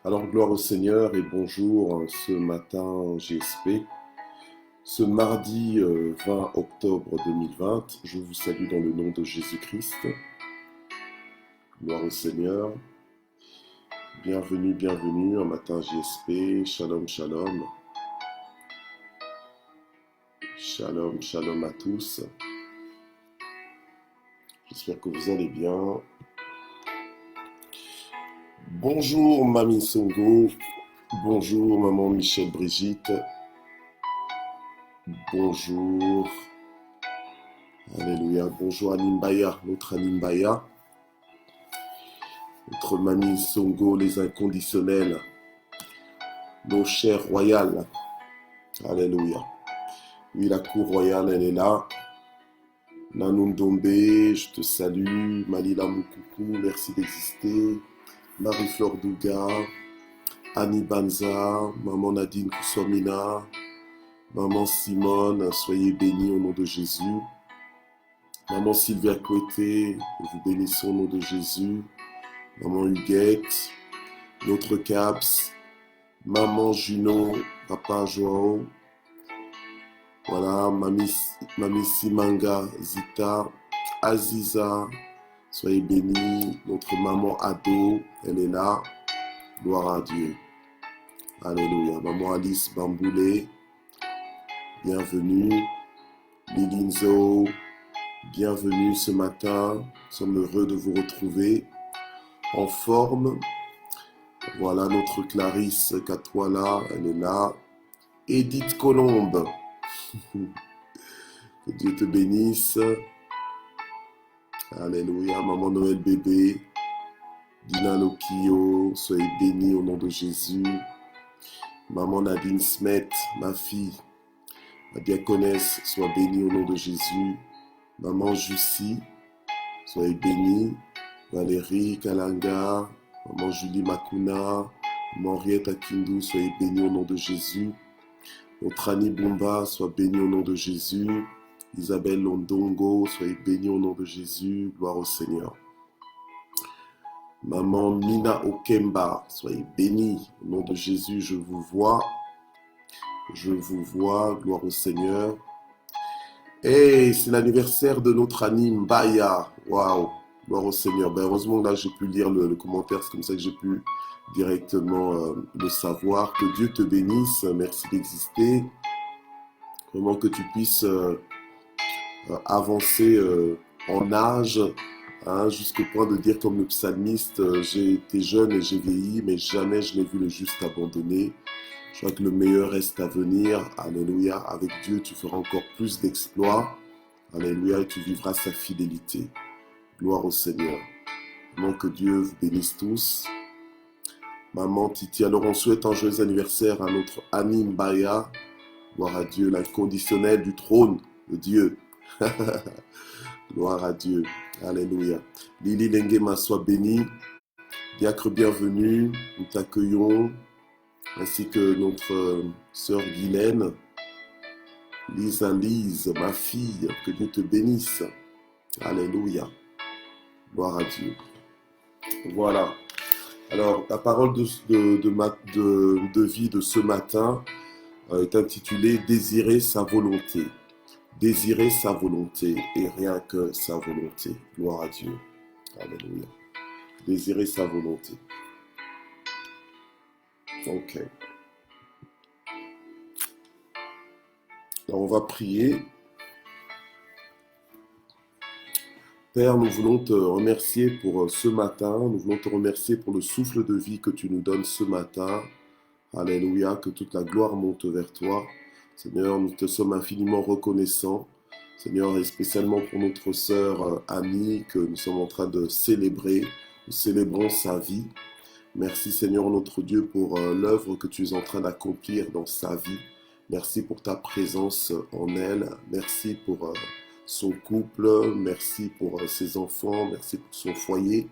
Alors, gloire au Seigneur et bonjour ce matin GSP. Ce mardi 20 octobre 2020, je vous salue dans le nom de Jésus-Christ. Gloire au Seigneur. Bienvenue, bienvenue, un matin GSP. Shalom, shalom. Shalom, shalom à tous. J'espère que vous allez bien. Bonjour Mamie Songo. Bonjour Maman Michel Brigitte. Bonjour. Alléluia. Bonjour Animbaya, notre Animbaya. Notre Mamie Songo, les inconditionnels. Nos chers royales. Alléluia. Oui, la cour royale, elle est là. Nanundombe, je te salue. Malila Moukoukou, merci d'exister. Marie-Flore Douga. Annie Banza. Maman Nadine Koussomina. Maman Simone, soyez bénis au nom de Jésus. Maman Sylvia Coueté, nous vous bénissons au nom de Jésus. Maman Huguette, notre Caps, Maman Juno, Papa Joao, voilà, Mamie Simanga, Zita, Aziza, soyez bénis. Notre maman Ado, elle est là. Gloire à Dieu. Alléluia. Maman Alice Bamboulé, bienvenue. Lilinzo, bienvenue ce matin. Nous sommes heureux de vous retrouver en forme. Voilà notre Clarisse Catouala, elle est là. Edith Colombe, que Dieu te bénisse. Alléluia. Maman Noël bébé, Dina Lokio, soyez bénis au nom de Jésus. Maman Nadine Smet, ma fille, la diaconesse, sois bénie au nom de Jésus. Maman Jussie, soyez bénie. Valérie Kalanga, Maman Julie Makuna, Maman Henriette Akindu, soyez bénis au nom de Jésus. Notre Annie Bumba, sois bénie au nom de Jésus. Isabelle Londongo, soyez bénie au nom de Jésus. Gloire au Seigneur. Maman Mina Okemba, soyez bénie au nom de Jésus. Je vous vois. Je vous vois. Gloire au Seigneur. Et c'est l'anniversaire de notre Annie Mbaya. Waouh. Gloire au Seigneur. Ben, heureusement, là, j'ai pu lire le commentaire. C'est comme ça que j'ai pu directement le savoir. Que Dieu te bénisse. Merci d'exister. Vraiment que tu puisses avancer en âge, hein, jusqu'au point de dire comme le psalmiste, j'ai été jeune et j'ai vieilli, mais jamais je n'ai vu le juste abandonné. Je crois que le meilleur reste à venir. Alléluia. Avec Dieu, tu feras encore plus d'exploits. Alléluia. Et tu vivras sa fidélité. Gloire au Seigneur. Vraiment que Dieu vous bénisse tous. Maman Titi, alors on souhaite un joyeux anniversaire à notre Annie Mbaya. Gloire à Dieu, l'inconditionnel du trône de Dieu. Gloire à Dieu. Alléluia. Lily Lengema, sois bénie. Diacre, bienvenue. Nous t'accueillons. Ainsi que notre sœur Guylaine. Lise, ma fille, que Dieu te bénisse. Alléluia. Gloire à Dieu. Voilà. Alors, la parole de vie de ce matin est intitulée « Désirer sa volonté ». Désirer sa volonté et rien que sa volonté. Gloire à Dieu. Alléluia. Désirer sa volonté. Ok. Alors, on va prier. Père, nous voulons te remercier pour ce matin. Nous voulons te remercier pour le souffle de vie que tu nous donnes ce matin. Alléluia, que toute la gloire monte vers toi. Seigneur, nous te sommes infiniment reconnaissants. Seigneur, et spécialement pour notre sœur Annie, que nous sommes en train de célébrer. Nous célébrons sa vie. Merci Seigneur notre Dieu pour l'œuvre que tu es en train d'accomplir dans sa vie. Merci pour ta présence en elle. Merci pour son couple. Merci pour ses enfants. Merci pour son foyer.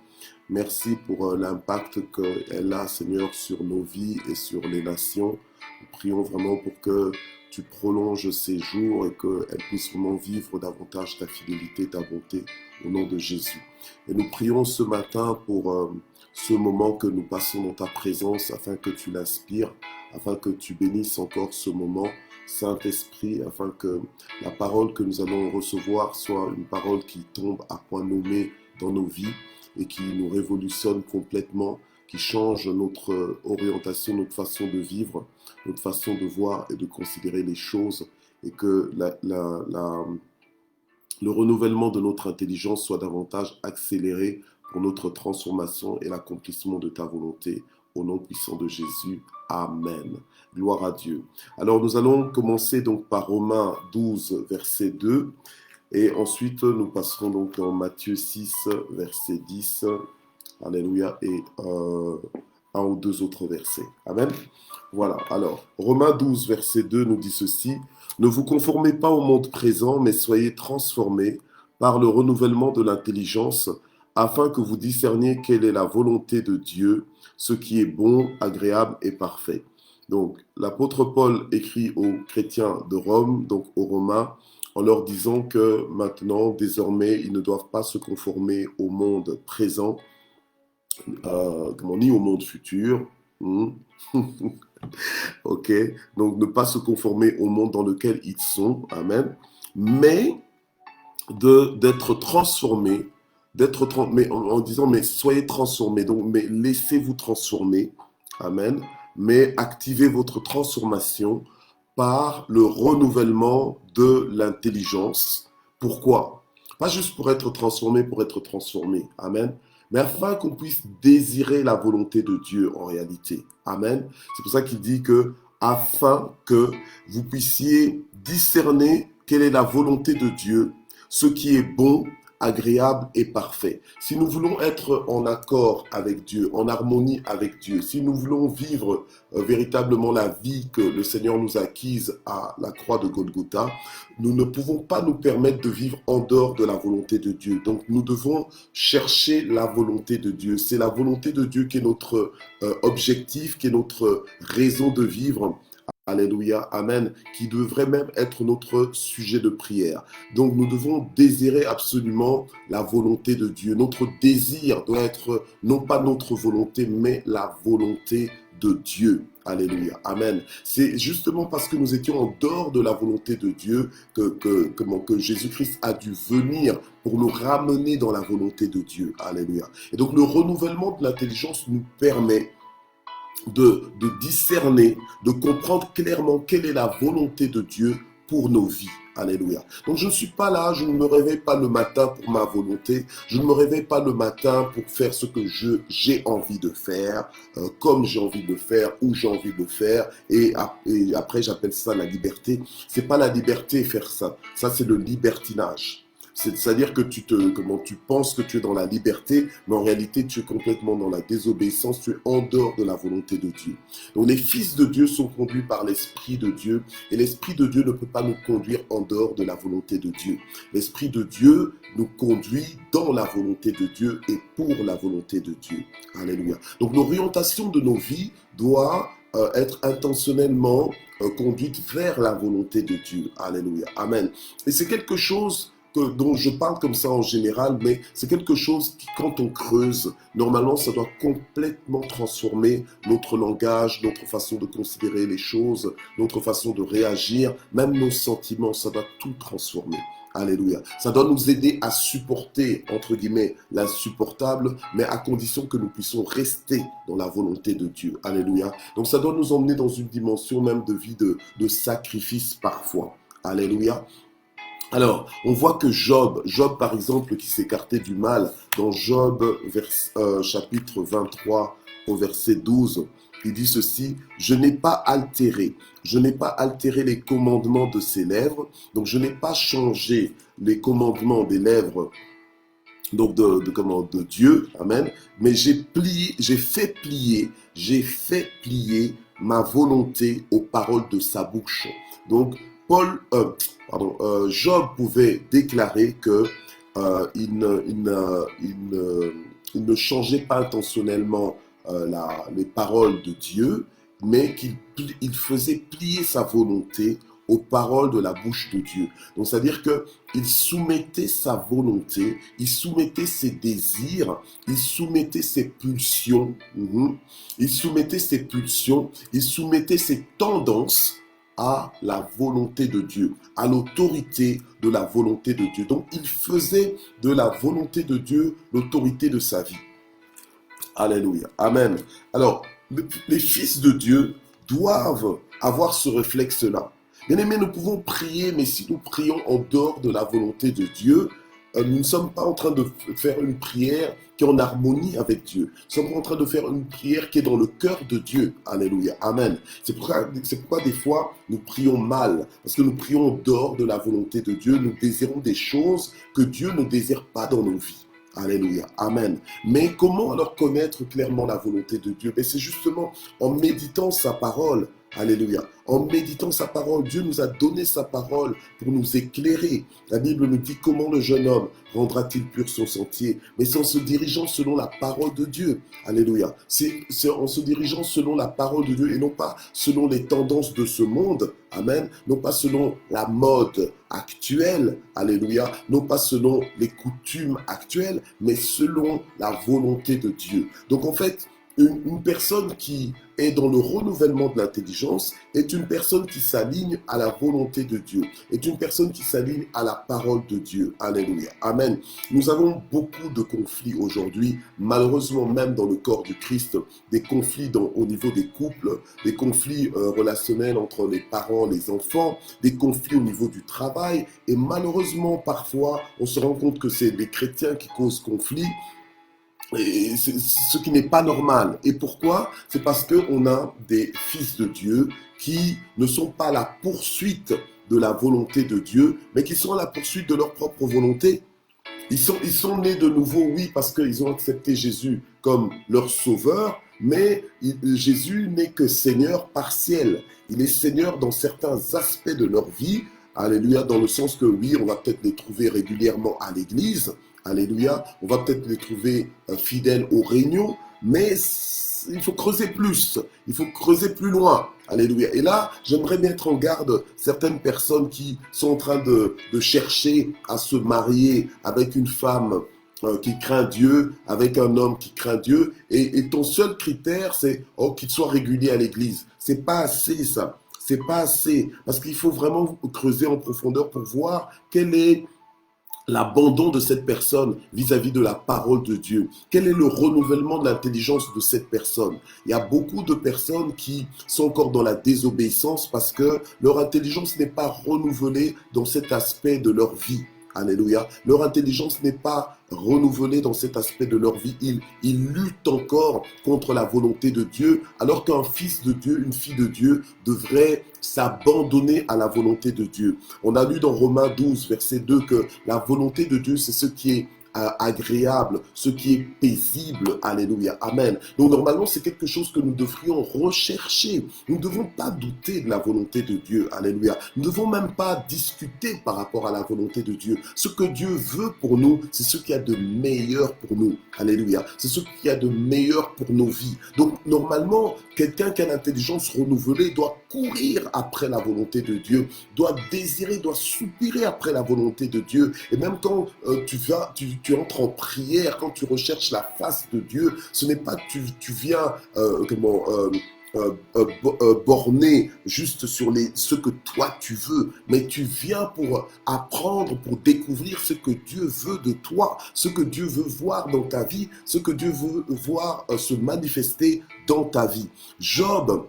Merci pour l'impact qu'elle a, Seigneur, sur nos vies et sur les nations. Nous prions vraiment pour que tu prolonges ses jours et qu'elle puisse vraiment vivre davantage ta fidélité, ta bonté, au nom de Jésus. Et nous prions ce matin pour ce moment que nous passons dans ta présence, afin que tu l'inspires, afin que tu bénisses encore ce moment, Saint-Esprit, afin que la parole que nous allons recevoir soit une parole qui tombe à point nommé dans nos vies et qui nous révolutionne complètement, qui change notre orientation, notre façon de vivre, notre façon de voir et de considérer les choses, et que le renouvellement de notre intelligence soit davantage accéléré pour notre transformation et l'accomplissement de ta volonté. Au nom puissant de Jésus. Amen. Gloire à Dieu. Alors nous allons commencer donc par Romains 12, verset 2. Et ensuite nous passerons donc dans Matthieu 6, verset 10. Alléluia. Et un ou deux autres versets. Amen. Voilà. Alors, Romains 12, verset 2 nous dit ceci. Ne vous conformez pas au monde présent, mais soyez transformés par le renouvellement de l'intelligence, afin que vous discerniez quelle est la volonté de Dieu, ce qui est bon, agréable et parfait. Donc, l'apôtre Paul écrit aux chrétiens de Rome, donc aux Romains, en leur disant que maintenant, désormais, ils ne doivent pas se conformer au monde présent, ni au monde futur. Ok, donc ne pas se conformer au monde dans lequel ils sont, amen, mais d'être transformés, mais en disant, mais soyez transformés, donc, mais laissez-vous transformer, amen, mais activez votre transformation par le renouvellement de l'intelligence. Pourquoi? Pas juste pour être transformé, amen, mais afin qu'on puisse désirer la volonté de Dieu en réalité. Amen. C'est pour ça qu'il dit que, afin que vous puissiez discerner quelle est la volonté de Dieu, ce qui est bon, agréable et parfait. Si nous voulons être en accord avec Dieu, en harmonie avec Dieu, si nous voulons vivre véritablement la vie que le Seigneur nous a acquise à la croix de Golgotha, nous ne pouvons pas nous permettre de vivre en dehors de la volonté de Dieu. Donc nous devons chercher la volonté de Dieu. C'est la volonté de Dieu qui est notre objectif, qui est notre raison de vivre. Alléluia, amen, qui devrait même être notre sujet de prière. Donc nous devons désirer absolument la volonté de Dieu. Notre désir doit être non pas notre volonté, mais la volonté de Dieu. Alléluia, amen. C'est justement parce que nous étions en dehors de la volonté de Dieu que Jésus-Christ a dû venir pour nous ramener dans la volonté de Dieu. Alléluia. Et donc le renouvellement de l'intelligence nous permet de discerner, de comprendre clairement quelle est la volonté de Dieu pour nos vies. Alléluia. Donc je ne suis pas là, je ne me réveille pas le matin pour ma volonté, je ne me réveille pas le matin pour faire ce que j'ai envie de faire, comme j'ai envie de faire, où j'ai envie de faire, et après j'appelle ça la liberté. C'est pas la liberté faire ça, ça c'est le libertinage. C'est-à-dire que tu penses que tu es dans la liberté, mais en réalité, tu es complètement dans la désobéissance, tu es en dehors de la volonté de Dieu. Donc, les fils de Dieu sont conduits par l'Esprit de Dieu, et l'Esprit de Dieu ne peut pas nous conduire en dehors de la volonté de Dieu. L'Esprit de Dieu nous conduit dans la volonté de Dieu et pour la volonté de Dieu. Alléluia. Donc, l'orientation de nos vies doit être intentionnellement conduite vers la volonté de Dieu. Alléluia. Amen. Et c'est quelque chose dont je parle comme ça en général, mais c'est quelque chose qui, quand on creuse, normalement, ça doit complètement transformer notre langage, notre façon de considérer les choses, notre façon de réagir, même nos sentiments, ça doit tout transformer. Alléluia. Ça doit nous aider à supporter, entre guillemets, l'insupportable, mais à condition que nous puissions rester dans la volonté de Dieu. Alléluia. Donc ça doit nous emmener dans une dimension même de vie de sacrifice parfois. Alléluia. Alors, on voit que Job par exemple, qui s'écartait du mal, dans Job chapitre 23 au verset 12, il dit ceci, « Je n'ai pas altéré les commandements de ses lèvres, donc je n'ai pas changé les commandements des lèvres donc de Dieu, amen, mais j'ai fait plier ma volonté aux paroles de sa bouche. » Donc, Job pouvait déclarer que il ne changeait pas intentionnellement les paroles de Dieu, mais qu'il faisait plier sa volonté aux paroles de la bouche de Dieu. Donc, c'est-à-dire qu'il soumettait sa volonté, il soumettait ses désirs, il soumettait ses pulsions, il soumettait ses pulsions, il soumettait ses tendances à la volonté de Dieu, à l'autorité de la volonté de Dieu. Donc, il faisait de la volonté de Dieu l'autorité de sa vie. Alléluia. Amen. Alors, les fils de Dieu doivent avoir ce réflexe-là. Bien aimés, nous pouvons prier, mais si nous prions en dehors de la volonté de Dieu, nous ne sommes pas en train de faire une prière qui est en harmonie avec Dieu. Nous sommes en train de faire une prière qui est dans le cœur de Dieu. Alléluia. Amen. C'est pourquoi des fois, nous prions mal. Parce que nous prions en dehors de la volonté de Dieu. Nous désirons des choses que Dieu ne désire pas dans nos vies. Alléluia. Amen. Mais comment alors connaître clairement la volonté de Dieu? C'est justement en méditant sa parole. Alléluia. En méditant sa parole, Dieu nous a donné sa parole pour nous éclairer. La Bible nous dit comment le jeune homme rendra-t-il pur son sentier? Mais c'est en se dirigeant selon la parole de Dieu. Alléluia. C'est en se dirigeant selon la parole de Dieu et non pas selon les tendances de ce monde. Amen. Non pas selon la mode actuelle. Alléluia. Non pas selon les coutumes actuelles, mais selon la volonté de Dieu. Donc en fait, une personne qui est dans le renouvellement de l'intelligence est une personne qui s'aligne à la volonté de Dieu, est une personne qui s'aligne à la parole de Dieu. Alléluia. Amen. Nous avons beaucoup de conflits aujourd'hui, malheureusement même dans le corps du Christ, des conflits au niveau des couples, des conflits relationnels entre les parents, les enfants, des conflits au niveau du travail et malheureusement parfois on se rend compte que c'est les chrétiens qui causent conflit. Et c'est ce qui n'est pas normal. Et pourquoi? C'est parce qu'on a des fils de Dieu qui ne sont pas à la poursuite de la volonté de Dieu, mais qui sont à la poursuite de leur propre volonté. Ils sont nés de nouveau, oui, parce qu'ils ont accepté Jésus comme leur sauveur, mais Jésus n'est que Seigneur partiel. Il est Seigneur dans certains aspects de leur vie. Alléluia, dans le sens que oui, on va peut-être les trouver régulièrement à l'église. Alléluia, on va peut-être les trouver fidèles aux réunions, mais il faut creuser plus, il faut creuser plus loin. Alléluia. Et là, j'aimerais mettre en garde certaines personnes qui sont en train de chercher à se marier avec une femme qui craint Dieu, avec un homme qui craint Dieu, et ton seul critère, c'est qu'il soit régulier à l'église. C'est pas assez ça, c'est pas assez, parce qu'il faut vraiment creuser en profondeur pour voir quel est l'abandon de cette personne vis-à-vis de la parole de Dieu. Quel est le renouvellement de l'intelligence de cette personne? Il y a beaucoup de personnes qui sont encore dans la désobéissance parce que leur intelligence n'est pas renouvelée dans cet aspect de leur vie. Alléluia. Leur intelligence n'est pas renouvelée dans cet aspect de leur vie. Ils luttent encore contre la volonté de Dieu, alors qu'un fils de Dieu, une fille de Dieu devrait s'abandonner à la volonté de Dieu. On a lu dans Romains 12, verset 2, que la volonté de Dieu, c'est ce qui est agréable, ce qui est paisible. Alléluia. Amen. Donc normalement, c'est quelque chose que nous devrions rechercher. Nous ne devons pas douter de la volonté de Dieu. Alléluia. Nous ne devons même pas discuter par rapport à la volonté de Dieu. Ce que Dieu veut pour nous, c'est ce qu'il y a de meilleur pour nous. Alléluia. C'est ce qu'il y a de meilleur pour nos vies. Donc normalement, quelqu'un qui a l'intelligence renouvelée doit courir après la volonté de Dieu, doit désirer, doit soupirer après la volonté de Dieu. Et même quand tu entres en prière, quand tu recherches la face de Dieu, ce n'est pas que tu viens borné juste sur ce que toi tu veux, mais tu viens pour apprendre, pour découvrir ce que Dieu veut de toi, ce que Dieu veut voir dans ta vie, ce que Dieu veut voir se manifester dans ta vie. Job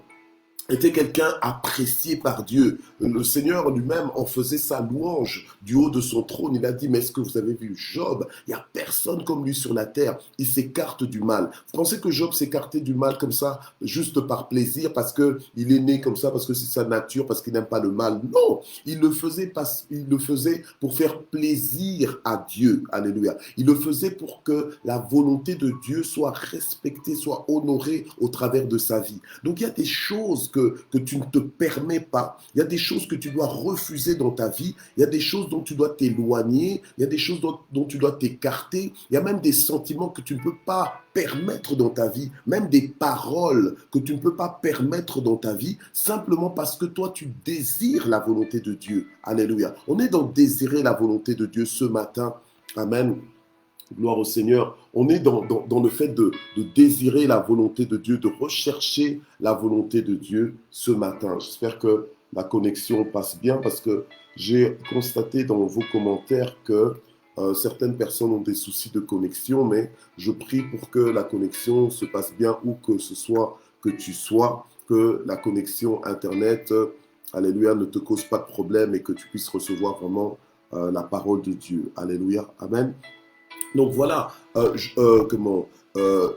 était quelqu'un apprécié par Dieu. Le Seigneur lui-même en faisait sa louange du haut de son trône. Il a dit, mais est-ce que vous avez vu Job? Il n'y a personne comme lui sur la terre. Il s'écarte du mal. Vous pensez que Job s'écartait du mal comme ça, juste par plaisir, parce qu'il est né comme ça, parce que c'est sa nature, parce qu'il n'aime pas le mal? Non, il le faisait pour faire plaisir à Dieu. Alléluia. Il le faisait pour que la volonté de Dieu soit respectée, soit honorée au travers de sa vie. Donc il y a des choses que tu ne te permets pas. Il y a des choses que tu dois refuser dans ta vie. Il y a des choses dont tu dois t'éloigner. Il y a des choses dont tu dois t'écarter. Il y a même des sentiments que tu ne peux pas permettre dans ta vie. Même des paroles que tu ne peux pas permettre dans ta vie, simplement parce que toi, tu désires la volonté de Dieu. Alléluia. On est dans désirer la volonté de Dieu ce matin. Amen. Gloire au Seigneur. On est dans le fait de désirer la volonté de Dieu, de rechercher la volonté de Dieu ce matin. J'espère que la connexion passe bien parce que j'ai constaté dans vos commentaires que certaines personnes ont des soucis de connexion, mais je prie pour que la connexion se passe bien où que ce soit que tu sois, que la connexion Internet, alléluia, ne te cause pas de problème et que tu puisses recevoir vraiment la parole de Dieu. Alléluia. Amen. Donc voilà,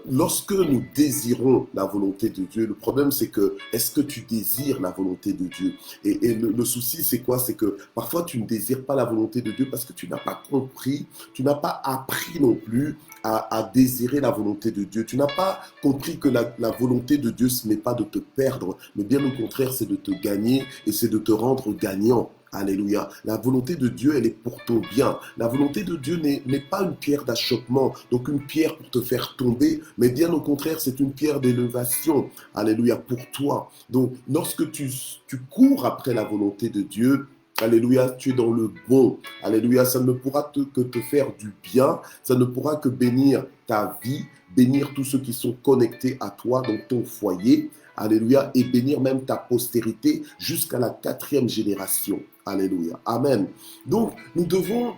lorsque nous désirons la volonté de Dieu, le problème c'est que, est-ce que tu désires la volonté de Dieu? Et le souci c'est quoi? C'est que parfois tu ne désires pas la volonté de Dieu parce que tu n'as pas compris, tu n'as pas appris non plus à désirer la volonté de Dieu. Tu n'as pas compris que la volonté de Dieu, ce n'est pas de te perdre, mais bien au contraire, c'est de te gagner et c'est de te rendre gagnant. Alléluia. La volonté de Dieu, elle est pour ton bien. La volonté de Dieu n'est pas une pierre d'achoppement, donc une pierre pour te faire tomber, mais bien au contraire, c'est une pierre d'élévation. Alléluia, pour toi. Donc, lorsque tu cours après la volonté de Dieu, alléluia, tu es dans le bon. Alléluia, ça ne pourra que te faire du bien. Ça ne pourra que bénir ta vie, bénir tous ceux qui sont connectés à toi, donc ton foyer. Alléluia, et bénir même ta postérité jusqu'à la 4e génération. Alléluia. Amen. Donc, nous devons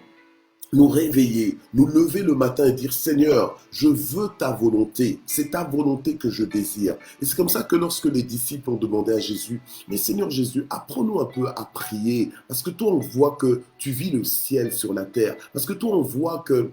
nous réveiller, nous lever le matin et dire, Seigneur, je veux ta volonté. C'est ta volonté que je désire. Et c'est comme ça que lorsque les disciples ont demandé à Jésus, mais Seigneur Jésus, apprends-nous un peu à prier. Parce que toi, on voit que tu vis le ciel sur la terre. Parce que toi, on voit que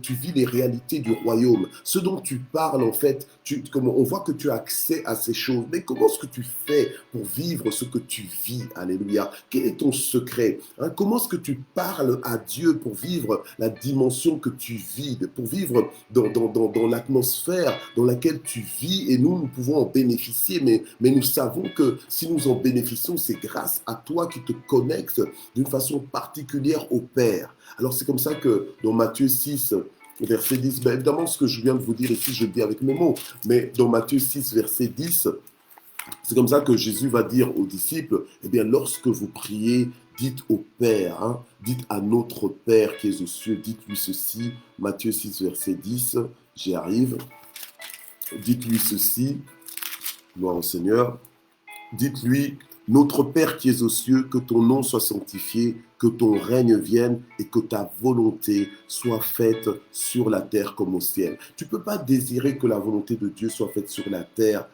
tu vis les réalités du royaume. Ce dont tu parles, en fait, on voit que tu as accès à ces choses. Mais comment est-ce que tu fais pour vivre ce que tu vis? Alléluia. Quel est ton secret? Comment est-ce que tu parles à Dieu pour vivre la dimension que tu vis, pour vivre dans l'atmosphère dans laquelle tu vis, et nous pouvons en bénéficier, mais nous savons que si nous en bénéficions, c'est grâce à toi qui te connectes d'une façon particulière au Père. Alors c'est comme ça que dans Matthieu 6, verset 10, ben évidemment ce que je viens de vous dire ici, je le dis avec mes mots, mais dans Matthieu 6, verset 10, c'est comme ça que Jésus va dire aux disciples, eh bien lorsque vous priez, dites au Père, dites à notre Père qui est aux cieux, dites-lui ceci, Matthieu 6, verset 10, j'y arrive, dites-lui ceci, gloire au Seigneur, dites-lui, notre Père qui es aux cieux, que ton nom soit sanctifié, que ton règne vienne et que ta volonté soit faite sur la terre comme au ciel. Tu ne peux pas désirer que la volonté de Dieu soit faite sur la terre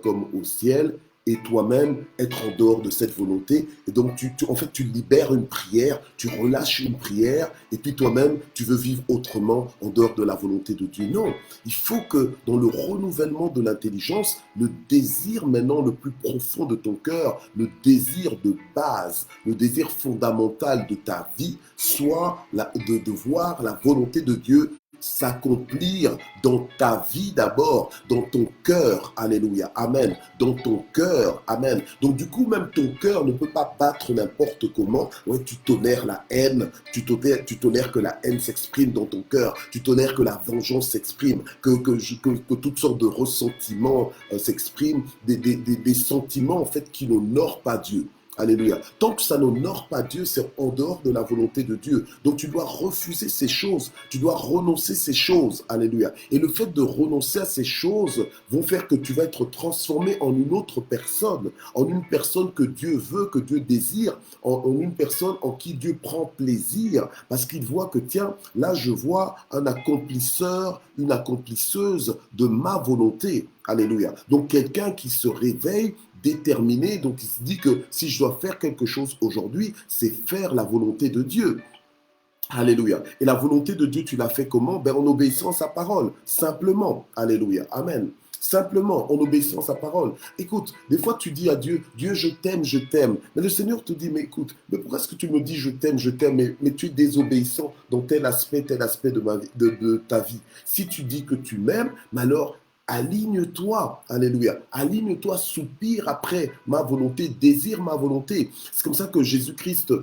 comme au ciel, et toi-même être en dehors de cette volonté. Et donc, en fait, tu libères une prière, tu relâches une prière, et puis toi-même, tu veux vivre autrement en dehors de la volonté de Dieu. Non, il faut que dans le renouvellement de l'intelligence, le désir maintenant le plus profond de ton cœur, le désir de base, le désir fondamental de ta vie, soit de voir la volonté de Dieu s'accomplir dans ta vie d'abord, dans ton cœur, alléluia, amen, dans ton cœur, amen. Donc du coup, même ton cœur ne peut pas battre n'importe comment. Ouais, tu tolères la haine, tu tolères que la haine s'exprime dans ton cœur, tu tolères que la vengeance s'exprime, que toutes sortes de ressentiments s'expriment, des sentiments en fait qui n'honorent pas Dieu. Alléluia. Tant que ça n'honore pas Dieu, c'est en dehors de la volonté de Dieu. Donc tu dois refuser ces choses, tu dois renoncer ces choses. Alléluia. Et le fait de renoncer à ces choses vont faire que tu vas être transformé en une autre personne, en une personne que Dieu veut, que Dieu désire, en une personne en qui Dieu prend plaisir, parce qu'il voit que tiens, là je vois un accomplisseur, une accomplisseuse de ma volonté. Alléluia. Donc quelqu'un qui se réveille déterminé, donc il se dit que si je dois faire quelque chose aujourd'hui, c'est faire la volonté de Dieu. Alléluia. Et la volonté de Dieu, tu l'as fait comment? Ben, en obéissant à sa parole, simplement. Alléluia. Amen. Simplement, en obéissant à sa parole. Écoute, des fois tu dis à Dieu, Dieu, je t'aime, je t'aime. Mais le Seigneur te dit, mais écoute, mais pourquoi est-ce que tu me dis je t'aime, mais tu es désobéissant dans tel aspect de ta vie. Si tu dis que tu m'aimes, mais alors, Aligne-toi, alléluia. Aligne-toi, soupire après ma volonté, désire ma volonté. C'est comme ça que Jésus-Christ,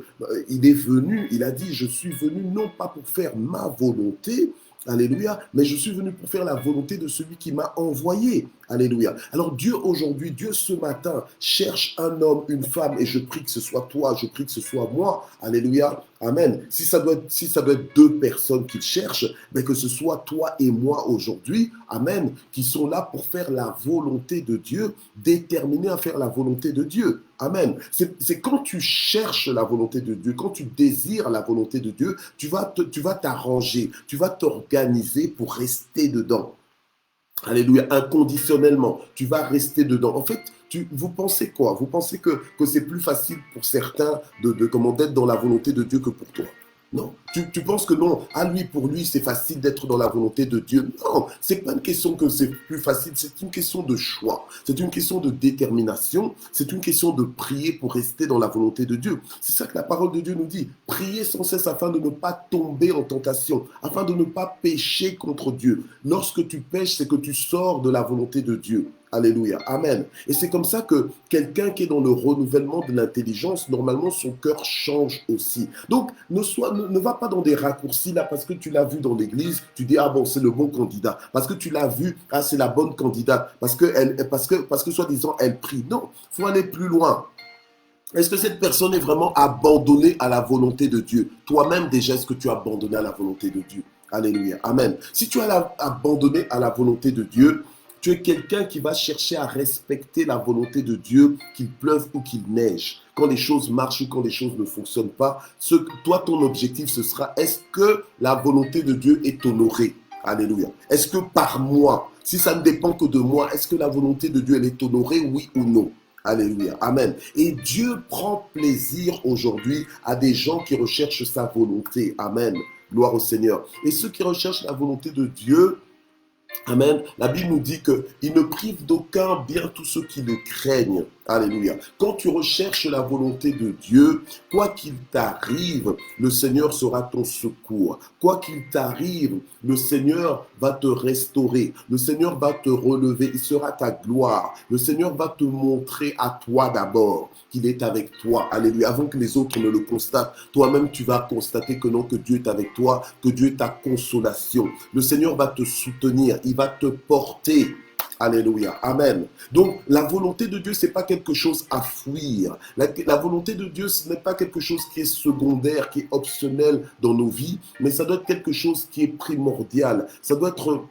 il est venu, il a dit, je suis venu non pas pour faire ma volonté, alléluia, mais je suis venu pour faire la volonté de celui qui m'a envoyé, alléluia. Alors Dieu aujourd'hui, Dieu ce matin cherche un homme, une femme, et je prie que ce soit toi, je prie que ce soit moi, alléluia, amen. Si ça doit être deux personnes qu'il cherche, mais que ce soit toi et moi aujourd'hui, amen, qui sont là pour faire la volonté de Dieu, déterminés à faire la volonté de Dieu. Amen. C'est quand tu cherches la volonté de Dieu, quand tu désires la volonté de Dieu, tu vas t'arranger, tu vas t'organiser pour rester dedans. Alléluia, inconditionnellement, tu vas rester dedans. En fait, vous pensez quoi? Vous pensez que c'est plus facile pour certains d'être dans la volonté de Dieu que pour toi? Non. Tu penses que non, pour lui, c'est facile d'être dans la volonté de Dieu. Non, c'est pas une question que c'est plus facile, c'est une question de choix, c'est une question de détermination, c'est une question de prier pour rester dans la volonté de Dieu. C'est ça que la parole de Dieu nous dit. Priez sans cesse afin de ne pas tomber en tentation, afin de ne pas pécher contre Dieu. Lorsque tu pêches, c'est que tu sors de la volonté de Dieu. Alléluia, amen. Et c'est comme ça que quelqu'un qui est dans le renouvellement de l'intelligence, normalement son cœur change aussi. Donc ne va pas dans des raccourcis là parce que tu l'as vu dans l'église, tu dis ah bon c'est le bon candidat, parce que tu l'as vu, ah c'est la bonne candidate, parce que soi-disant elle prie. Non, faut aller plus loin. Est-ce que cette personne est vraiment abandonnée à la volonté de Dieu? Toi-même déjà, est-ce que tu as abandonné à la volonté de Dieu? Alléluia, amen. Si tu as abandonné à la volonté de Dieu, tu es quelqu'un qui va chercher à respecter la volonté de Dieu, qu'il pleuve ou qu'il neige. Quand les choses marchent ou quand les choses ne fonctionnent pas, toi, ton objectif, ce sera, est-ce que la volonté de Dieu est honorée? Alléluia. Est-ce que par moi, si ça ne dépend que de moi, est-ce que la volonté de Dieu, elle est honorée, oui ou non? Alléluia. Amen. Et Dieu prend plaisir aujourd'hui à des gens qui recherchent sa volonté. Amen. Gloire au Seigneur. Et ceux qui recherchent la volonté de Dieu, amen. La Bible nous dit qu'il ne prive d'aucun bien tous ceux qui le craignent. Alléluia. Quand tu recherches la volonté de Dieu, quoi qu'il t'arrive, le Seigneur sera ton secours. Quoi qu'il t'arrive, le Seigneur va te restaurer. Le Seigneur va te relever. Il sera ta gloire. Le Seigneur va te montrer à toi d'abord qu'il est avec toi. Alléluia. Avant que les autres ne le constatent, toi-même tu vas constater que non, que Dieu est avec toi, que Dieu est ta consolation. Le Seigneur va te soutenir. Il va te porter. Alléluia. Amen. Donc, la volonté de Dieu, ce n'est pas quelque chose à fuir. La volonté de Dieu, ce n'est pas quelque chose qui est secondaire, qui est optionnel dans nos vies, mais ça doit être quelque chose qui est primordial. Ça doit être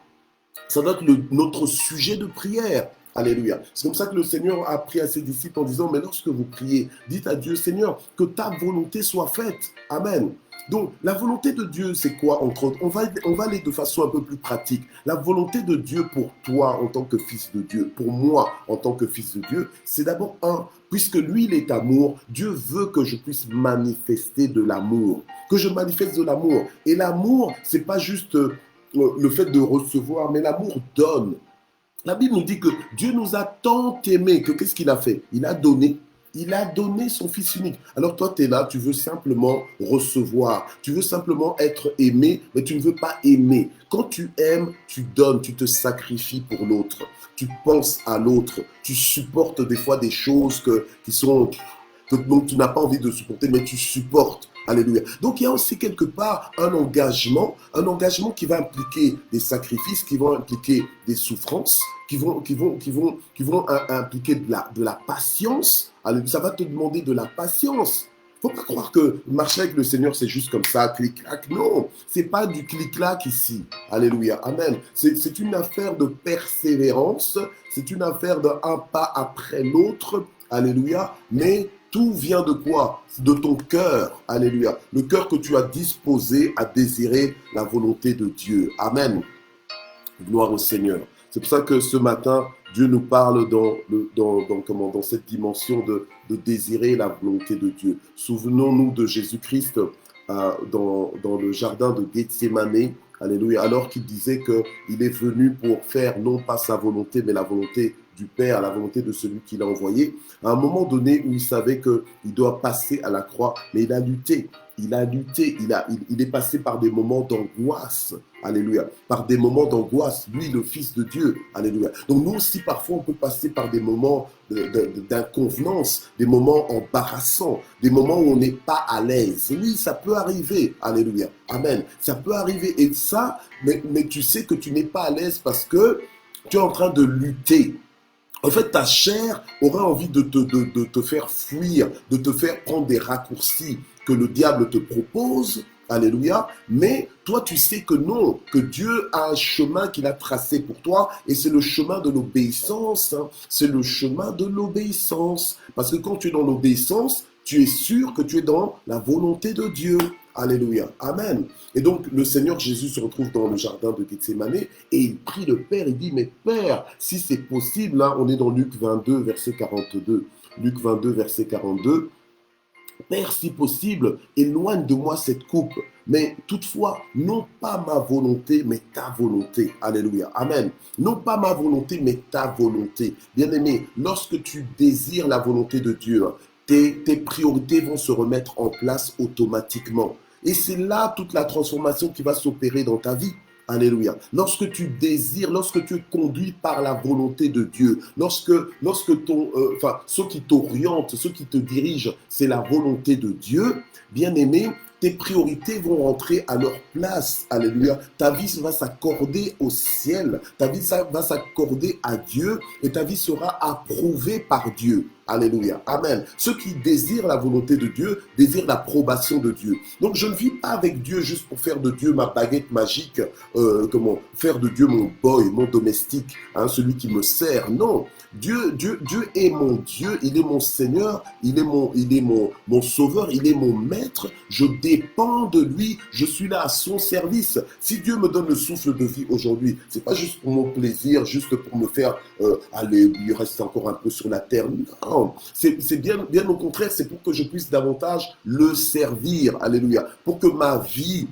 notre sujet de prière. Alléluia. C'est comme ça que le Seigneur a appris à ses disciples en disant, mais lorsque vous priez, dites à Dieu, Seigneur, que ta volonté soit faite. Amen. Donc, la volonté de Dieu, c'est quoi, entre autres? On va aller de façon un peu plus pratique. La volonté de Dieu pour toi en tant que fils de Dieu, pour moi en tant que fils de Dieu, c'est d'abord puisque lui, il est amour, Dieu veut que je puisse manifester de l'amour, que je manifeste de l'amour. Et l'amour, c'est pas juste le fait de recevoir, mais l'amour donne. La Bible nous dit que Dieu nous a tant aimés que qu'est-ce qu'il a fait? Il a donné. Il a donné son Fils unique. Alors toi, tu es là, tu veux simplement recevoir. Tu veux simplement être aimé, mais tu ne veux pas aimer. Quand tu aimes, tu donnes, tu te sacrifies pour l'autre. Tu penses à l'autre. Tu supportes des fois des choses que tu n'as pas envie de supporter, mais tu supportes. Alléluia. Donc il y a aussi quelque part un engagement qui va impliquer des sacrifices, qui vont impliquer des souffrances, qui vont impliquer de la patience. Alléluia. Ça va te demander de la patience. Faut pas croire que marcher avec le Seigneur, c'est juste comme ça, clic-clac. Non, c'est pas du clic-clac ici. Alléluia. Amen. C'est une affaire de persévérance. C'est une affaire d'un pas après l'autre. Alléluia. Mais tout vient de quoi? De ton cœur. Alléluia. Le cœur que tu as disposé à désirer la volonté de Dieu. Amen. Gloire au Seigneur. C'est pour ça que ce matin, Dieu nous parle dans cette dimension de désirer la volonté de Dieu. Souvenons-nous de Jésus-Christ dans le jardin de Gethsémanée. Alléluia. Alors qu'il disait qu'il est venu pour faire non pas sa volonté, mais la volonté du Père, à la volonté de celui qui l'a envoyé, à un moment donné où il savait qu'il doit passer à la croix, mais il a lutté. Il a lutté, il est passé par des moments d'angoisse, alléluia, par des moments d'angoisse, lui le Fils de Dieu, alléluia. Donc nous aussi parfois on peut passer par des moments d'inconvenance, des moments embarrassants, des moments où on n'est pas à l'aise. Oui, ça peut arriver, alléluia, amen, ça peut arriver, et ça, mais tu sais que tu n'es pas à l'aise parce que tu es en train de lutter. En fait, ta chair aura envie de te faire fuir, de te faire prendre des raccourcis que le diable te propose, alléluia, mais toi tu sais que non, que Dieu a un chemin qu'il a tracé pour toi, et c'est le chemin de l'obéissance, hein. C'est le chemin de l'obéissance, parce que quand tu es dans l'obéissance, tu es sûr que tu es dans la volonté de Dieu. Alléluia. Amen. Et donc, le Seigneur Jésus se retrouve dans le jardin de Gethsémane et il prie le Père. Il dit, mais Père, si c'est possible, là, on est dans Luc 22, verset 42. Luc 22, verset 42. Père, si possible, éloigne de moi cette coupe. Mais toutefois, non pas ma volonté, mais ta volonté. Alléluia. Amen. Non pas ma volonté, mais ta volonté. Bien-aimé, lorsque tu désires la volonté de Dieu, tes priorités vont se remettre en place automatiquement. Et c'est là toute la transformation qui va s'opérer dans ta vie. Alléluia. Lorsque tu désires, lorsque tu es conduit par la volonté de Dieu, lorsque ceux qui t'orientent, ceux qui te dirigent, c'est la volonté de Dieu, bien-aimé, tes priorités vont rentrer à leur place. Alléluia. Ta vie va s'accorder au ciel. Ta vie va s'accorder à Dieu et ta vie sera approuvée par Dieu. Alléluia. Amen. Ceux qui désirent la volonté de Dieu désirent l'approbation de Dieu. Donc je ne vis pas avec Dieu juste pour faire de Dieu ma baguette magique, faire de Dieu mon boy, mon domestique, hein, celui qui me sert. Non. Dieu est mon Dieu, il est mon Seigneur, il est mon sauveur, il est mon maître. Je dépends de lui, je suis là à son service. Si Dieu me donne le souffle de vie aujourd'hui, c'est pas juste pour mon plaisir, juste pour me faire allez, il reste encore un peu sur la terre. Non, c'est bien au contraire, c'est pour que je puisse davantage le servir. Alléluia. Pour que ma vie,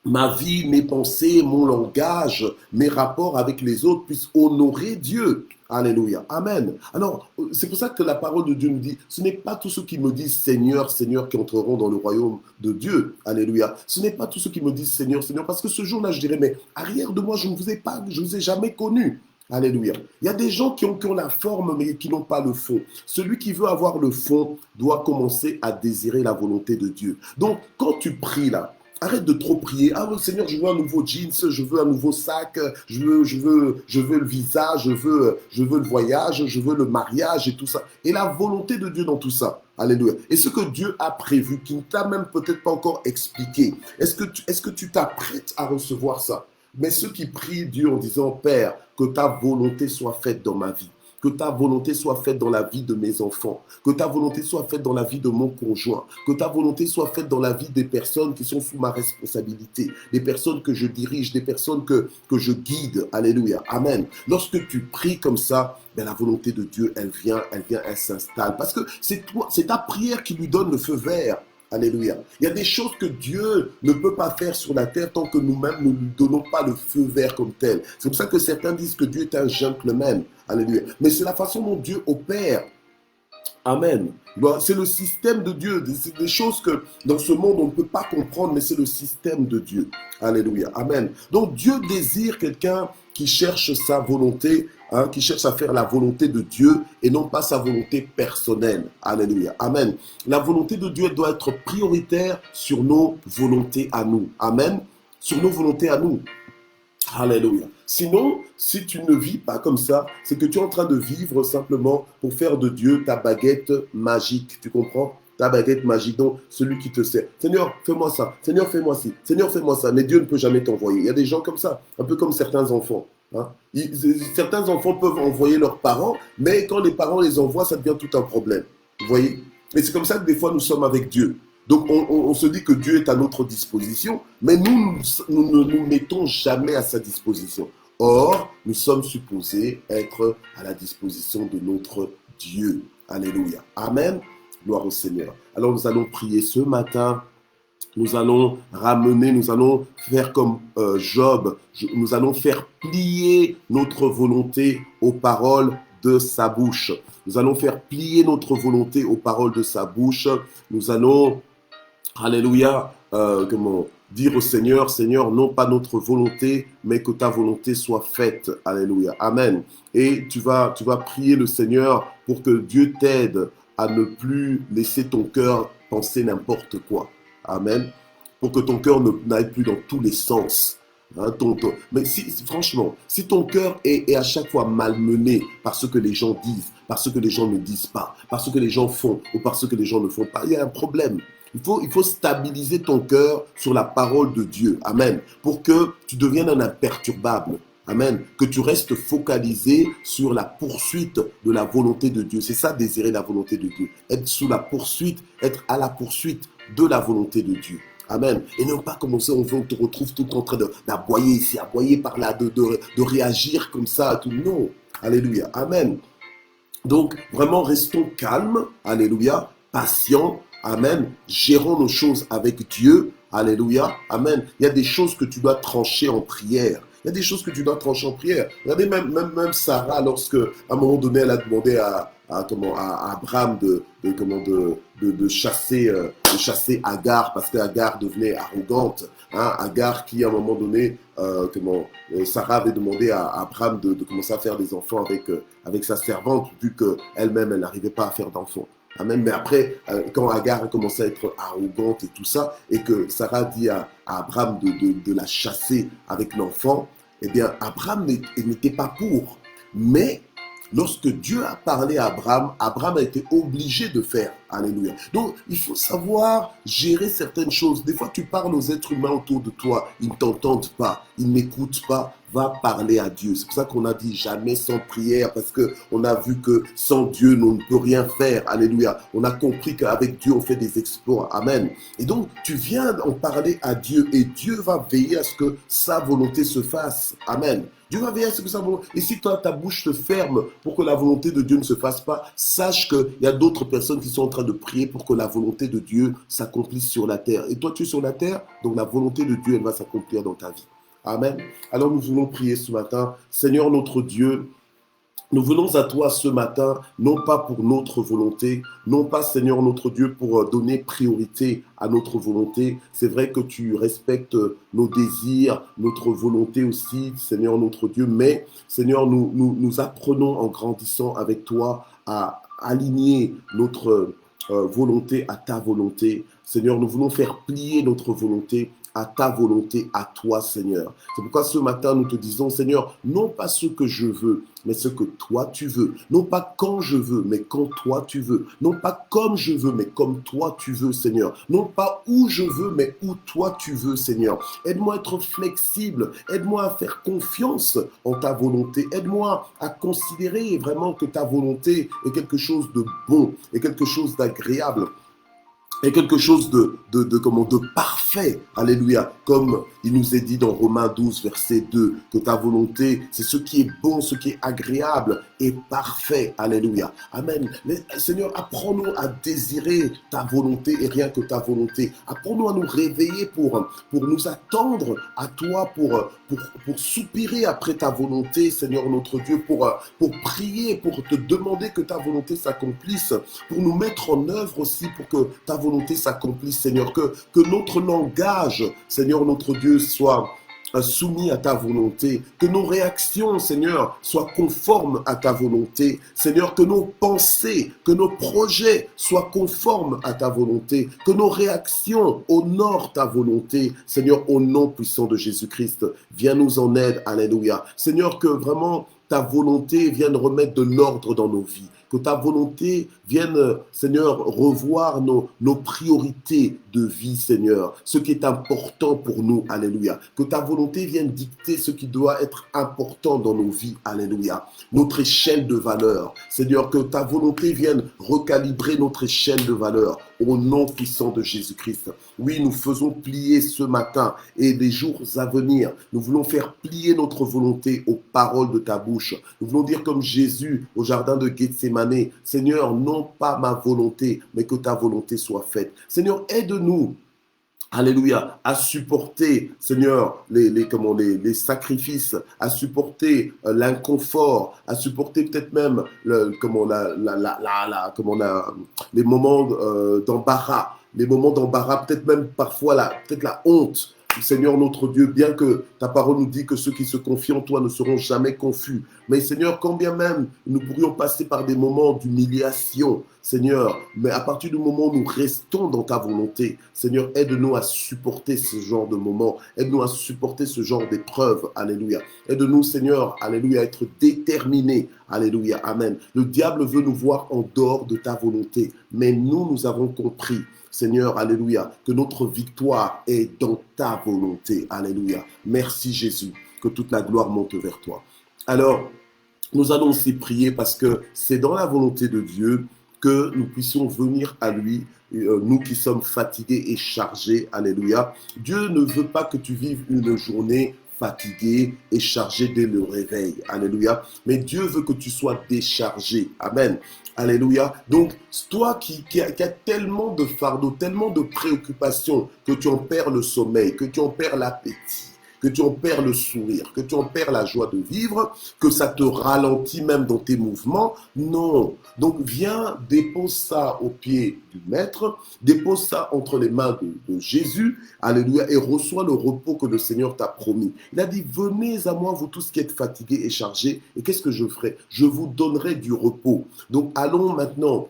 mes pensées, mon langage, mes rapports avec les autres puissent honorer Dieu. Alléluia. Amen. Alors, c'est pour ça que la parole de Dieu nous dit, ce n'est pas tous ceux qui me disent Seigneur, Seigneur qui entreront dans le royaume de Dieu. Alléluia. Ce n'est pas tous ceux qui me disent Seigneur, Seigneur, parce que ce jour-là, je dirais, mais arrière de moi, je ne vous ai jamais connu. Alléluia. Il y a des gens qui ont la forme, mais qui n'ont pas le fond. Celui qui veut avoir le fond doit commencer à désirer la volonté de Dieu. Donc, quand tu pries là, arrête de trop prier. Ah, Seigneur, je veux un nouveau jeans, je veux un nouveau sac, je veux le visa, je veux le voyage, je veux le mariage et tout ça. Et la volonté de Dieu dans tout ça. Alléluia. Et ce que Dieu a prévu, qui ne t'a même peut-être pas encore expliqué, est-ce que tu t'apprêtes à recevoir ça? Mais ceux qui prient Dieu en disant, Père, que ta volonté soit faite dans ma vie. Que ta volonté soit faite dans la vie de mes enfants. Que ta volonté soit faite dans la vie de mon conjoint. Que ta volonté soit faite dans la vie des personnes qui sont sous ma responsabilité. Des personnes que je dirige, des personnes que je guide. Alléluia. Amen. Lorsque tu pries comme ça, ben la volonté de Dieu, elle vient, elle s'installe. Parce que c'est ta prière qui lui donne le feu vert. Alléluia. Il y a des choses que Dieu ne peut pas faire sur la terre tant que nous-mêmes ne lui donnons pas le feu vert comme tel. C'est pour ça que certains disent que Dieu est un gentleman. Alléluia. Mais c'est la façon dont Dieu opère. Amen. C'est le système de Dieu. C'est des choses que dans ce monde on ne peut pas comprendre, mais c'est le système de Dieu. Alléluia. Amen. Donc Dieu désire quelqu'un qui cherche sa volonté, hein, qui cherche à faire la volonté de Dieu et non pas sa volonté personnelle. Alléluia. Amen. La volonté de Dieu doit être prioritaire sur nos volontés à nous. Amen. Sur nos volontés à nous. Alléluia. Sinon, si tu ne vis pas comme ça, c'est que tu es en train de vivre simplement pour faire de Dieu ta baguette magique. Tu comprends? Ta baguette magique, donc celui qui te sert. Seigneur, fais-moi ça. Seigneur, fais-moi ci. Seigneur, fais-moi ça. Mais Dieu ne peut jamais t'envoyer. Il y a des gens comme ça, un peu comme certains enfants. Hein? Certains enfants peuvent envoyer leurs parents, mais quand les parents les envoient, ça devient tout un problème. Vous voyez? Et c'est comme ça que des fois nous sommes avec Dieu. Donc on se dit que Dieu est à notre disposition, mais nous ne nous mettons jamais à sa disposition. Or, nous sommes supposés être à la disposition de notre Dieu. Alléluia. Amen. Gloire au Seigneur. Alors nous allons prier ce matin. Nous allons faire comme Job. Nous allons faire plier notre volonté aux paroles de sa bouche. Nous allons faire plier notre volonté aux paroles de sa bouche. Nous allons, alléluia, dire au Seigneur, Seigneur, non pas notre volonté, mais que ta volonté soit faite. Alléluia. Amen. Et tu vas prier le Seigneur pour que Dieu t'aide à ne plus laisser ton cœur penser n'importe quoi. Amen. Pour que ton cœur n'aille plus dans tous les sens. Hein, mais franchement, si ton cœur est à chaque fois malmené par ce que les gens disent, par ce que les gens ne disent pas, par ce que les gens font ou par ce que les gens ne font pas, il y a un problème. Il faut stabiliser ton cœur sur la parole de Dieu. Amen. Pour que tu deviennes un imperturbable. Amen. Que tu restes focalisé sur la poursuite de la volonté de Dieu. C'est ça, désirer la volonté de Dieu. Être sous la poursuite, être à la poursuite de la volonté de Dieu. Amen. Et non pas comme ça, on te retrouve tout en train d'aboyer ici, aboyer par là, de réagir comme ça. Tout. Non. Alléluia. Amen. Donc, vraiment, restons calmes. Alléluia. Patients. Amen. Gérons nos choses avec Dieu. Alléluia. Amen. Il y a des choses que tu dois trancher en prière. Il y a des choses que tu dois trancher en prière. Regardez, même Sarah, lorsque, à un moment donné, elle a demandé à Abraham de chasser Agar, parce qu'Agar devenait arrogante. Hein, Agar qui, à un moment donné, Sarah avait demandé à Abraham de commencer à faire des enfants avec sa servante, vu qu'elle-même, elle n'arrivait pas à faire d'enfants. Amen. Mais après, quand Agar a commencé à être arrogante et tout ça, et que Sarah dit à Abraham de la chasser avec l'enfant, eh bien, Abraham n'était pas pour. Mais lorsque Dieu a parlé à Abraham, Abraham a été obligé de faire. Alléluia. Donc, il faut savoir gérer certaines choses. Des fois, tu parles aux êtres humains autour de toi, ils ne t'entendent pas, ils n'écoutent pas. Va parler à Dieu. C'est pour ça qu'on a dit jamais sans prière, parce qu'on a vu que sans Dieu, on ne peut rien faire. Alléluia. On a compris qu'avec Dieu, on fait des exploits. Amen. Et donc, tu viens en parler à Dieu et Dieu va veiller à ce que sa volonté se fasse. Amen. Dieu va veiller à ce que sa volonté... Et si toi, ta bouche te ferme pour que la volonté de Dieu ne se fasse pas, sache qu'il y a d'autres personnes qui sont en train de prier pour que la volonté de Dieu s'accomplisse sur la terre. Et toi, tu es sur la terre, donc la volonté de Dieu, elle va s'accomplir dans ta vie. Amen. Alors nous voulons prier ce matin. Seigneur notre Dieu, nous venons à toi ce matin, non pas pour notre volonté, non pas, Seigneur notre Dieu, pour donner priorité à notre volonté. C'est vrai que tu respectes nos désirs, notre volonté aussi, Seigneur notre Dieu, mais, Seigneur, nous apprenons en grandissant avec toi à aligner notre volonté à ta volonté. Seigneur, nous voulons faire plier notre volonté à ta volonté, à toi, Seigneur. C'est pourquoi ce matin, nous te disons, Seigneur, non pas ce que je veux, mais ce que toi tu veux. Non pas quand je veux, mais quand toi tu veux. Non pas comme je veux, mais comme toi tu veux, Seigneur. Non pas où je veux, mais où toi tu veux, Seigneur. Aide-moi à être flexible. Aide-moi à faire confiance en ta volonté. Aide-moi à considérer vraiment que ta volonté est quelque chose de bon, est quelque chose d'agréable. Et quelque chose de parfait, alléluia, comme il nous est dit dans Romains 12, verset 2, que ta volonté, c'est ce qui est bon, ce qui est agréable et parfait, alléluia, amen. Mais, Seigneur, apprends-nous à désirer ta volonté et rien que ta volonté. Apprends-nous à nous réveiller pour nous attendre à toi, pour soupirer après ta volonté, Seigneur notre Dieu, pour prier, pour te demander que ta volonté s'accomplisse, pour nous mettre en œuvre aussi, pour que ta volonté s'accomplisse, Seigneur, que notre langage, Seigneur notre Dieu, soit soumis à ta volonté, que nos réactions, Seigneur, soient conformes à ta volonté, Seigneur, que nos pensées, que nos projets soient conformes à ta volonté, que nos réactions honorent ta volonté, Seigneur, au nom puissant de Jésus-Christ, viens nous en aide, alléluia, Seigneur, que vraiment ta volonté vienne remettre de l'ordre dans nos vies, que ta volonté vienne, Seigneur, revoir nos priorités de vie, Seigneur, ce qui est important pour nous, alléluia. Que ta volonté vienne dicter ce qui doit être important dans nos vies, alléluia. Notre échelle de valeur, Seigneur, que ta volonté vienne recalibrer notre échelle de valeur au nom puissant de Jésus-Christ. Oui, nous faisons plier ce matin et des jours à venir, nous voulons faire plier notre volonté aux paroles de ta bouche. Nous voulons dire comme Jésus au jardin de Gethsémane, Seigneur, non pas ma volonté, mais que ta volonté soit faite. Seigneur, aide-nous Alléluia, à supporter, Seigneur, les sacrifices, à supporter l'inconfort, à supporter peut-être même les moments d'embarras, peut-être même parfois peut-être la honte. Seigneur notre Dieu, bien que ta parole nous dit que ceux qui se confient en toi ne seront jamais confus. Mais Seigneur, quand bien même nous pourrions passer par des moments d'humiliation, Seigneur, mais à partir du moment où nous restons dans ta volonté, Seigneur, aide-nous à supporter ce genre de moments, aide-nous à supporter ce genre d'épreuves, alléluia. Aide-nous, Seigneur, alléluia, à être déterminés, alléluia, amen. Le diable veut nous voir en dehors de ta volonté, mais nous avons compris, Seigneur, alléluia, que notre victoire est dans ta volonté, alléluia. Merci Jésus, que toute la gloire monte vers toi. Alors, nous allons aussi prier parce que c'est dans la volonté de Dieu que nous puissions venir à lui, nous qui sommes fatigués et chargés, alléluia. Dieu ne veut pas que tu vives une journée fatigué et chargé dès le réveil, alléluia. Mais Dieu veut que tu sois déchargé, amen. Alléluia. Donc, toi qui as tellement de fardeaux, tellement de préoccupations, que tu en perds le sommeil, que tu en perds l'appétit, que tu en perds le sourire, que tu en perds la joie de vivre, que ça te ralentit même dans tes mouvements. Non. Donc, viens, dépose ça aux pieds du Maître, dépose ça entre les mains de Jésus, alléluia, et reçois le repos que le Seigneur t'a promis. Il a dit, venez à moi, vous tous qui êtes fatigués et chargés, et qu'est-ce que je ferai? Je vous donnerai du repos. Donc, allons maintenant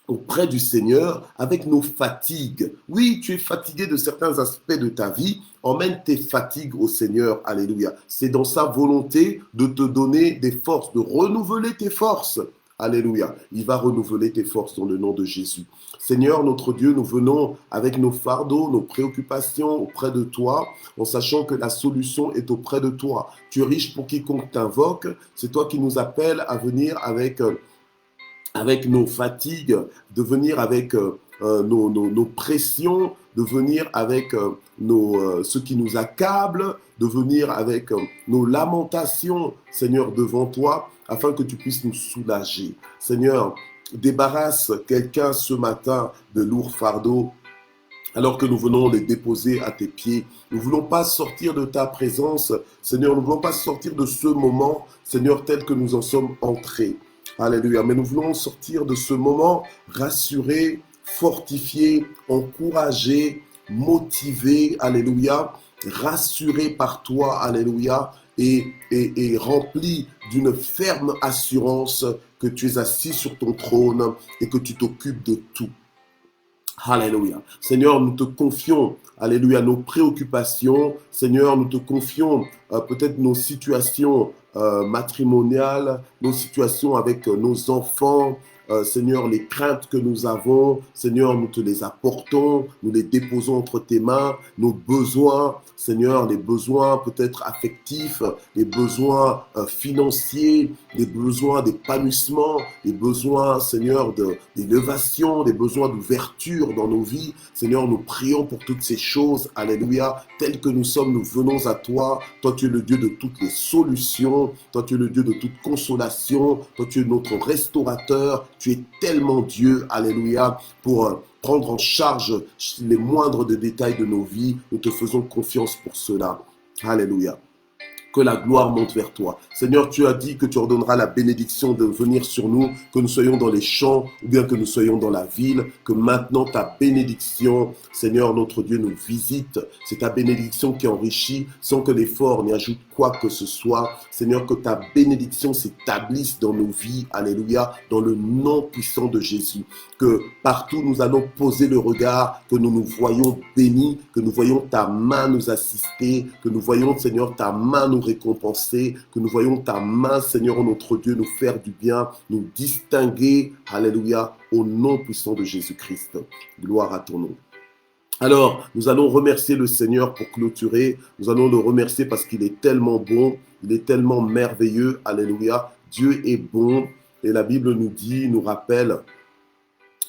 auprès du Seigneur avec nos fatigues. Oui, tu es fatigué de certains aspects de ta vie, emmène tes fatigues au Seigneur, alléluia. C'est dans sa volonté de te donner des forces, de renouveler tes forces. Alléluia. Il va renouveler tes forces dans le nom de Jésus. Seigneur, notre Dieu, nous venons avec nos fardeaux, nos préoccupations auprès de toi, en sachant que la solution est auprès de toi. Tu es riche pour quiconque t'invoque. C'est toi qui nous appelles à venir avec nos fatigues, de venir avec nos pressions, de venir avec ce qui nous accable, de venir avec nos lamentations, Seigneur, devant toi, afin que tu puisses nous soulager. Seigneur, débarrasse quelqu'un ce matin de lourds fardeaux, alors que nous venons les déposer à tes pieds. Nous ne voulons pas sortir de ta présence, Seigneur, nous ne voulons pas sortir de ce moment, Seigneur, tel que nous en sommes entrés. Alléluia. Mais nous voulons sortir de ce moment rassurés, fortifiés, encouragés, motivés, alléluia, rassurés par toi, alléluia, et remplis d'une ferme assurance que tu es assis sur ton trône et que tu t'occupes de tout. Alléluia. Seigneur, nous te confions, alléluia, nos préoccupations. Seigneur, nous te confions peut-être nos situations matrimoniales, nos situations avec nos enfants. Seigneur, les craintes que nous avons, Seigneur, nous te les apportons, nous les déposons entre tes mains, nos besoins, Seigneur, les besoins peut-être affectifs, les besoins financiers, les besoins d'épanouissement, les besoins, Seigneur, d'élévation, des besoins d'ouverture dans nos vies. Seigneur, nous prions pour toutes ces choses, alléluia, tels que nous sommes, nous venons à toi. Toi, tu es le Dieu de toutes les solutions, toi, tu es le Dieu de toute consolation, toi, tu es notre restaurateur. Tu es tellement Dieu, alléluia, pour prendre en charge les moindres des détails de nos vies. Nous te faisons confiance pour cela. Alléluia. Que la gloire monte vers toi. Seigneur, tu as dit que tu ordonneras la bénédiction de venir sur nous, que nous soyons dans les champs ou bien que nous soyons dans la ville, que maintenant ta bénédiction, Seigneur, notre Dieu, nous visite. C'est ta bénédiction qui enrichit sans que l'effort n'y ajoute quoi que ce soit. Seigneur, que ta bénédiction s'établisse dans nos vies, alléluia, dans le nom puissant de Jésus. Que partout nous allons poser le regard, que nous nous voyons bénis, que nous voyons ta main nous assister, que nous voyons, Seigneur, ta main nous récompenser, que nous voyons ta main, Seigneur, notre Dieu, nous faire du bien, nous distinguer, alléluia, au nom puissant de Jésus-Christ. Gloire à ton nom. Alors, nous allons remercier le Seigneur pour clôturer. Nous allons le remercier parce qu'il est tellement bon, il est tellement merveilleux. Alléluia. Dieu est bon. Et la Bible nous dit, nous rappelle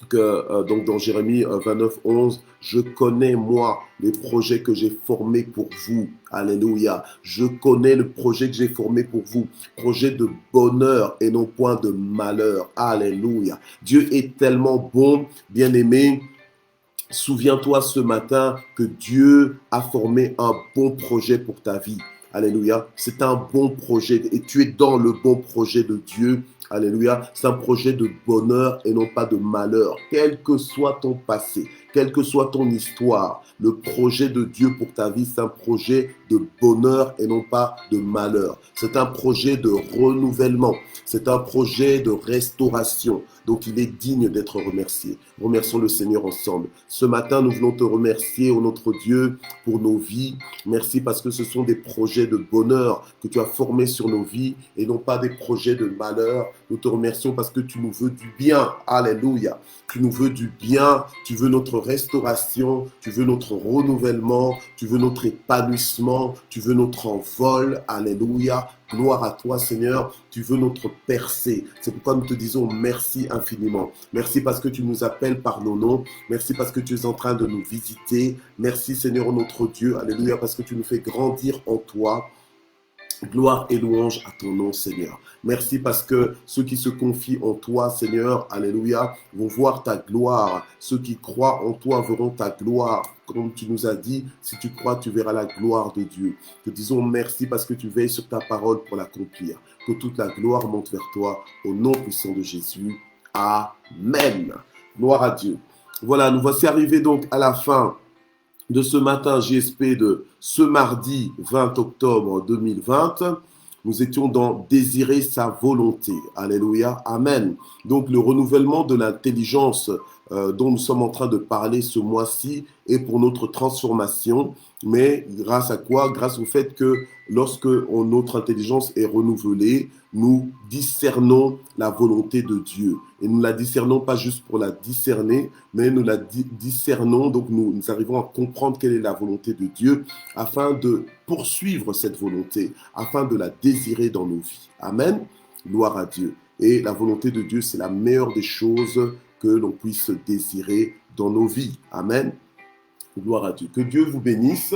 que donc dans Jérémie 29, 11, je connais moi les projets que j'ai formés pour vous. Alléluia. Je connais le projet que j'ai formé pour vous. Projet de bonheur et non point de malheur. Alléluia. Dieu est tellement bon, bien-aimé. Souviens-toi ce matin que Dieu a formé un bon projet pour ta vie. Alléluia. C'est un bon projet et tu es dans le bon projet de Dieu. Alléluia. C'est un projet de bonheur et non pas de malheur. Quel que soit ton passé, quelle que soit ton histoire, le projet de Dieu pour ta vie, c'est un projet de bonheur et non pas de malheur. C'est un projet de renouvellement. C'est un projet de restauration. Donc, il est digne d'être remercié. Remercions le Seigneur ensemble. Ce matin, nous voulons te remercier, ô notre Dieu, pour nos vies. Merci parce que ce sont des projets de bonheur que tu as formés sur nos vies et non pas des projets de malheur. Nous te remercions parce que tu nous veux du bien. Alléluia. Tu nous veux du bien. Tu veux notre restauration. Tu veux notre renouvellement. Tu veux notre épanouissement. Tu veux notre envol. Alléluia. Gloire à toi, Seigneur. Tu veux notre percée. C'est pourquoi nous te disons merci infiniment. Merci parce que tu nous appelles par nos noms. Merci parce que tu es en train de nous visiter. Merci, Seigneur, notre Dieu. Alléluia, parce que tu nous fais grandir en toi. Gloire et louange à ton nom, Seigneur. Merci parce que ceux qui se confient en toi, Seigneur, alléluia, vont voir ta gloire. Ceux qui croient en toi verront ta gloire. Comme tu nous as dit, si tu crois, tu verras la gloire de Dieu. Te disons merci parce que tu veilles sur ta parole pour l'accomplir. Que toute la gloire monte vers toi au nom puissant de Jésus. Amen. Gloire à Dieu. Voilà, nous voici arrivés donc à la fin de ce matin JSP de ce mardi 20 octobre 2020. Nous étions dans désirer sa volonté. Alléluia. Amen. Donc le renouvellement de l'intelligence dont nous sommes en train de parler ce mois-ci est pour notre transformation. Mais grâce à quoi? Grâce au fait que lorsque notre intelligence est renouvelée, nous discernons la volonté de Dieu. Et nous la discernons pas juste pour la discerner, mais nous la discernons, donc nous arrivons à comprendre quelle est la volonté de Dieu afin de poursuivre cette volonté, afin de la désirer dans nos vies. Amen. Gloire à Dieu. Et la volonté de Dieu, c'est la meilleure des choses que l'on puisse désirer dans nos vies. Amen. Gloire à Dieu. Que Dieu vous bénisse.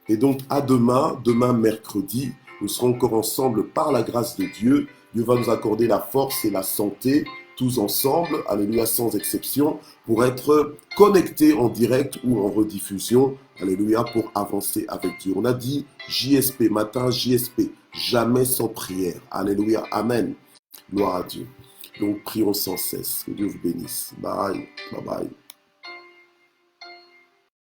Et donc, à demain, mercredi, nous serons encore ensemble par la grâce de Dieu. Dieu va nous accorder la force et la santé, tous ensemble, alléluia, sans exception, pour être connectés en direct ou en rediffusion, alléluia, pour avancer avec Dieu. On a dit JSP, matin JSP, jamais sans prière. Alléluia, amen. Gloire à Dieu. Donc, prions sans cesse. Que Dieu vous bénisse. Bye, bye, bye.